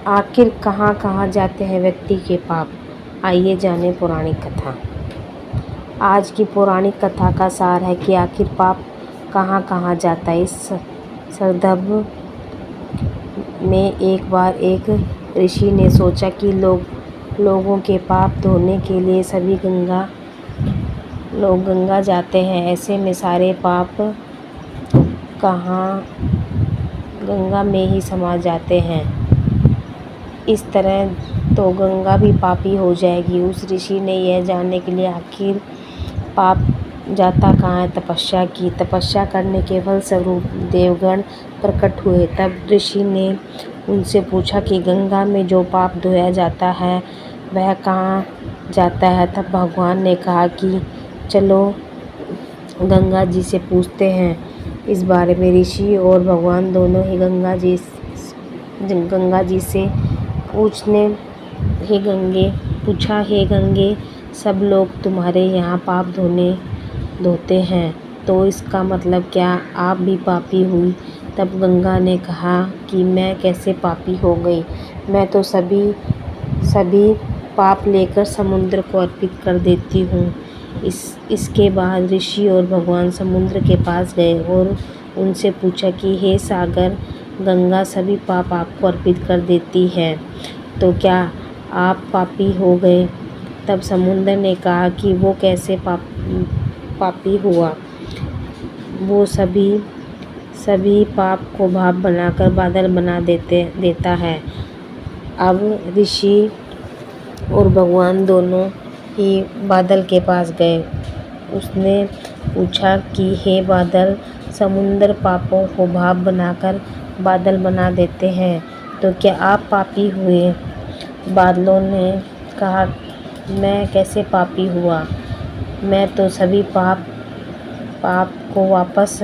आखिर कहाँ कहाँ जाते हैं व्यक्ति के पाप। आइए जाने पौराणिक कथा। आज की पौराणिक कथा का सार है कि आखिर पाप कहाँ कहाँ जाता है। इस संदर्भ में एक बार एक ऋषि ने सोचा कि लोगों के पाप धोने के लिए सभी लोग गंगा जाते हैं। ऐसे में सारे पाप कहाँ गंगा में ही समा जाते हैं। इस तरह तो गंगा भी पापी हो जाएगी। उस ऋषि ने यह जानने के लिए आखिर पाप जाता कहाँ है तपस्या की। तपस्या करने के फलस्वरूप देवगण प्रकट हुए। तब ऋषि ने उनसे पूछा कि गंगा में जो पाप धोया जाता है वह कहाँ जाता है। तब भगवान ने कहा कि चलो गंगा जी से पूछते हैं। इस बारे में ऋषि और भगवान दोनों ही गंगा जी से पूछा, हे गंगे, सब लोग तुम्हारे यहाँ पाप धोते हैं, तो इसका मतलब क्या आप भी पापी हुई। तब गंगा ने कहा कि मैं कैसे पापी हो गई, मैं तो सभी पाप लेकर समुद्र को अर्पित कर देती हूँ। इसके बाद ऋषि और भगवान समुद्र के पास गए और उनसे पूछा कि हे सागर, गंगा सभी पाप आपको अर्पित कर देती है, तो क्या आप पापी हो गए। तब समुद्र ने कहा कि वो कैसे पापी हुआ। वो सभी पाप को भाप बनाकर बादल बना देता है। अब ऋषि और भगवान दोनों ही बादल के पास गए। उसने पूछा कि हे बादल, समुद्र पापों को भाप बनाकर बादल बना देते हैं, तो क्या आप पापी हुए। बादलों ने कहा, मैं कैसे पापी हुआ, मैं तो सभी पाप को वापस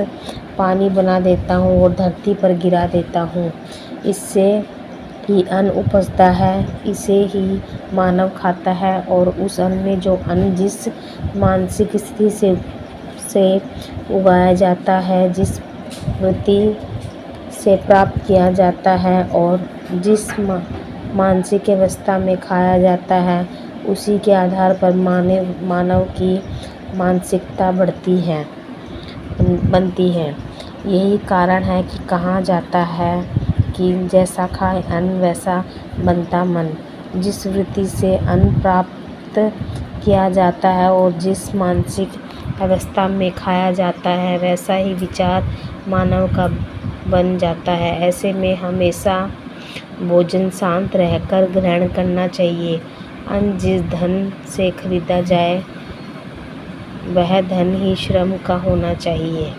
पानी बना देता हूँ और धरती पर गिरा देता हूँ। इससे ही अन्न उपजता है, इसे ही मानव खाता है, और उस अन्न में जो अन्न जिस मानसिक स्थिति से उगाया जाता है, जिस वृत्ति से प्राप्त किया जाता है और जिस मानसिक अवस्था में खाया जाता है, उसी के आधार पर मानव की मानसिकता बनती है। यही कारण है कि कहा जाता है कि जैसा खाए अन्न वैसा बनता मन। जिस वृत्ति से अन्न प्राप्त किया जाता है और जिस मानसिक अवस्था में खाया जाता है, वैसा ही विचार मानव का बन जाता है। ऐसे में हमेशा भोजन शांत रहकर ग्रहण करना चाहिए। अन्न जिस धन से खरीदा जाए वह धन ही श्रम का होना चाहिए।